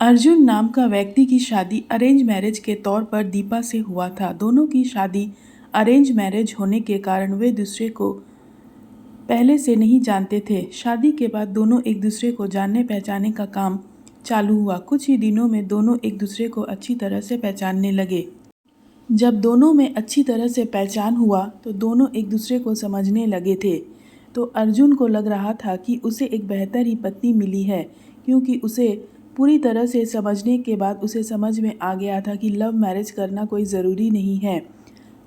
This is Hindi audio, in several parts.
अर्जुन नाम का व्यक्ति की शादी अरेंज मैरिज के तौर पर दीपा से हुआ था। दोनों की शादी अरेंज मैरिज होने के कारण वे दूसरे को पहले से नहीं जानते थे। शादी के बाद दोनों एक दूसरे को जानने पहचानने का काम चालू हुआ। कुछ ही दिनों में दोनों एक दूसरे को अच्छी तरह से पहचानने लगे। जब दोनों में अच्छी तरह से पहचान हुआ तो दोनों एक दूसरे को समझने लगे थे। तो अर्जुन को लग रहा था कि उसे एक बेहतर ही पत्नी मिली है, क्योंकि उसे पूरी तरह से समझने के बाद उसे समझ में आ गया था कि लव मैरिज करना कोई ज़रूरी नहीं है,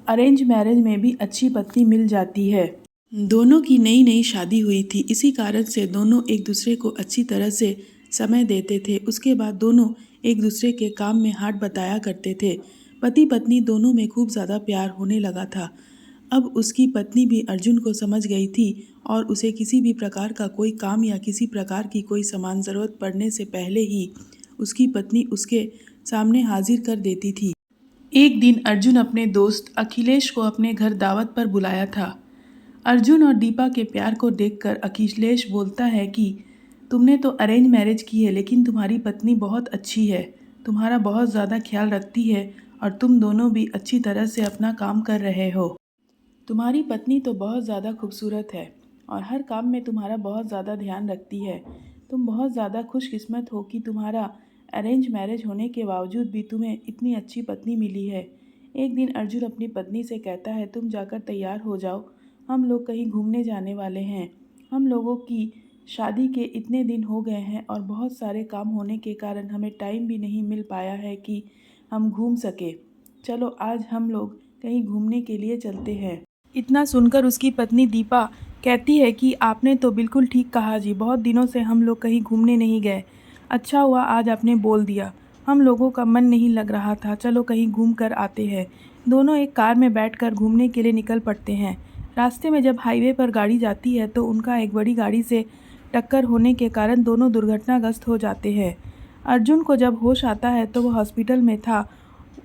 अरेंज मैरिज में भी अच्छी पत्नी मिल जाती है। दोनों की नई नई शादी हुई थी, इसी कारण से दोनों एक दूसरे को अच्छी तरह से समय देते थे। उसके बाद दोनों एक दूसरे के काम में हाथ बटाया करते थे। पति पत्नी दोनों में खूब ज़्यादा प्यार होने लगा था। अब उसकी पत्नी भी अर्जुन को समझ गई थी और उसे किसी भी प्रकार का कोई काम या किसी प्रकार की कोई सामान ज़रूरत पड़ने से पहले ही उसकी पत्नी उसके सामने हाजिर कर देती थी। एक दिन अर्जुन अपने दोस्त अखिलेश को अपने घर दावत पर बुलाया था। अर्जुन और दीपा के प्यार को देखकर अखिलेश बोलता है कि तुमने तो अरेंज मैरिज की है, लेकिन तुम्हारी पत्नी बहुत अच्छी है, तुम्हारा बहुत ज़्यादा ख्याल रखती है और तुम दोनों भी अच्छी तरह से अपना काम कर रहे हो। तुम्हारी पत्नी तो बहुत ज़्यादा खूबसूरत है और हर काम में तुम्हारा बहुत ज़्यादा ध्यान रखती है। तुम बहुत ज़्यादा खुशकिस्मत हो कि तुम्हारा अरेंज मैरिज होने के बावजूद भी तुम्हें इतनी अच्छी पत्नी मिली है। एक दिन अर्जुन अपनी पत्नी से कहता है, तुम जाकर तैयार हो जाओ, हम लोग कहीं घूमने जाने वाले हैं। हम लोगों की शादी के इतने दिन हो गए हैं और बहुत सारे काम होने के कारण हमें टाइम भी नहीं मिल पाया है कि हम घूम सके। चलो आज हम लोग कहीं घूमने के लिए चलते हैं। इतना सुनकर उसकी पत्नी दीपा कहती है कि आपने तो बिल्कुल ठीक कहा जी, बहुत दिनों से हम लोग कहीं घूमने नहीं गए। अच्छा हुआ आज आपने बोल दिया, हम लोगों का मन नहीं लग रहा था, चलो कहीं घूम कर आते हैं। दोनों एक कार में बैठकर घूमने के लिए निकल पड़ते हैं। रास्ते में जब हाईवे पर गाड़ी जाती है तो उनका एक बड़ी गाड़ी से टक्कर होने के कारण दोनों दुर्घटनाग्रस्त हो जाते हैं। अर्जुन को जब होश आता है तो वह हॉस्पिटल में था।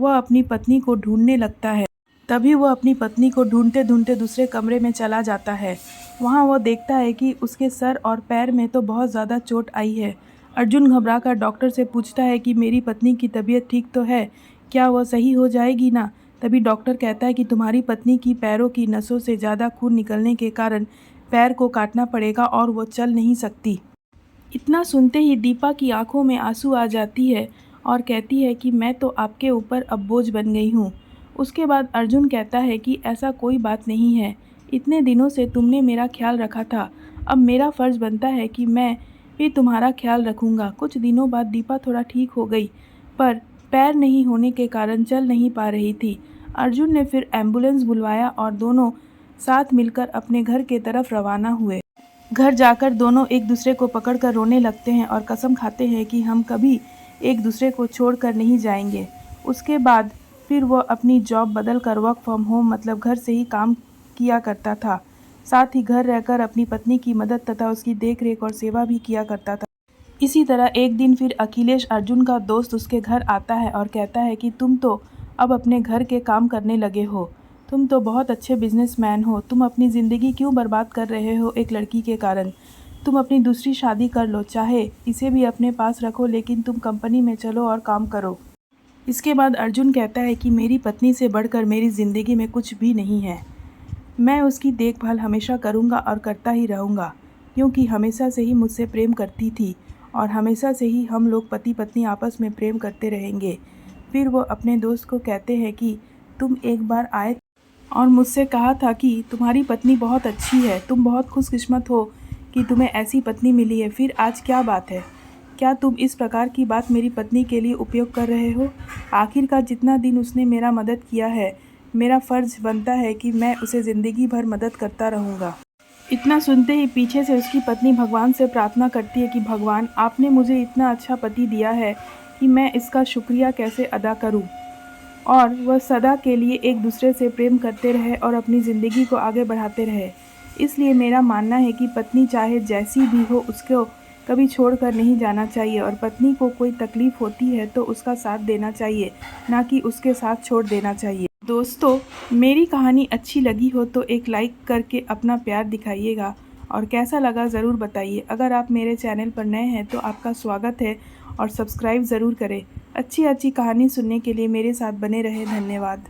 वह अपनी पत्नी को ढूंढने लगता है। तभी वह अपनी पत्नी को ढूंढते ढूंढते दूसरे कमरे में चला जाता है। वहाँ वह देखता है कि उसके सर और पैर में तो बहुत ज़्यादा चोट आई है। अर्जुन घबराकर डॉक्टर से पूछता है कि मेरी पत्नी की तबीयत ठीक तो है, क्या वह सही हो जाएगी ना? तभी डॉक्टर कहता है कि तुम्हारी पत्नी की पैरों की नसों से ज़्यादा खून निकलने के कारण पैर को काटना पड़ेगा और वो चल नहीं सकती। इतना सुनते ही दीपा की आंखों में आंसू आ जाती है और कहती है कि मैं तो आपके ऊपर अब बोझ बन गई हूँ। उसके बाद अर्जुन कहता है कि ऐसा कोई बात नहीं है, इतने दिनों से तुमने मेरा ख्याल रखा था, अब मेरा फ़र्ज़ बनता है कि मैं भी तुम्हारा ख्याल रखूँगा। कुछ दिनों बाद दीपा थोड़ा ठीक हो गई, पर पैर नहीं होने के कारण चल नहीं पा रही थी। अर्जुन ने फिर एम्बुलेंस बुलवाया और दोनों साथ मिलकर अपने घर के तरफ रवाना हुए। घर जाकर दोनों एक दूसरे को पकड़कर रोने लगते हैं और कसम खाते हैं कि हम कभी एक दूसरे को छोड़कर नहीं जाएंगे। उसके बाद फिर वह अपनी जॉब बदल कर वर्क फ्रॉम होम मतलब घर से ही काम किया करता था। साथ ही घर रहकर अपनी पत्नी की मदद तथा उसकी देखरेख और सेवा भी किया करता था। इसी तरह एक दिन फिर अखिलेश, अर्जुन का दोस्त, उसके घर आता है और कहता है कि तुम तो अब अपने घर के काम करने लगे हो, तुम तो बहुत अच्छे बिजनेसमैन हो, तुम अपनी ज़िंदगी क्यों बर्बाद कर रहे हो एक लड़की के कारण? तुम अपनी दूसरी शादी कर लो, चाहे इसे भी अपने पास रखो, लेकिन तुम कंपनी में चलो और काम करो। इसके बाद अर्जुन कहता है कि मेरी पत्नी से बढ़कर मेरी ज़िंदगी में कुछ भी नहीं है, मैं उसकी देखभाल हमेशा करूँगा और करता ही रहूँगा, क्योंकि हमेशा से ही मुझसे प्रेम करती थी और हमेशा से ही हम लोग पति पत्नी आपस में प्रेम करते रहेंगे। फिर वो अपने दोस्त को कहते हैं कि तुम एक बार आए और मुझसे कहा था कि तुम्हारी पत्नी बहुत अच्छी है, तुम बहुत खुशकिस्मत हो कि तुम्हें ऐसी पत्नी मिली है। फिर आज क्या बात है? क्या तुम इस प्रकार की बात मेरी पत्नी के लिए उपयोग कर रहे हो? आखिरकार जितना दिन उसने मेरा मदद किया है, मेरा फ़र्ज़ बनता है कि मैं उसे ज़िंदगी भर मदद करता रहूँगा। इतना सुनते ही पीछे से उसकी पत्नी भगवान से प्रार्थना करती है कि भगवान, आपने मुझे इतना अच्छा पति दिया है कि मैं इसका शुक्रिया कैसे अदा करूं। और वह सदा के लिए एक दूसरे से प्रेम करते रहे और अपनी ज़िंदगी को आगे बढ़ाते रहे। इसलिए मेरा मानना है कि पत्नी चाहे जैसी भी हो, उसको कभी छोड़कर नहीं जाना चाहिए और पत्नी को कोई तकलीफ़ होती है तो उसका साथ देना चाहिए, ना कि उसके साथ छोड़ देना चाहिए। दोस्तों, मेरी कहानी अच्छी लगी हो तो एक लाइक करके अपना प्यार दिखाइएगा और कैसा लगा ज़रूर बताइए। अगर आप मेरे चैनल पर नए हैं तो आपका स्वागत है और सब्सक्राइब ज़रूर करें। अच्छी अच्छी कहानी सुनने के लिए मेरे साथ बने रहें। धन्यवाद।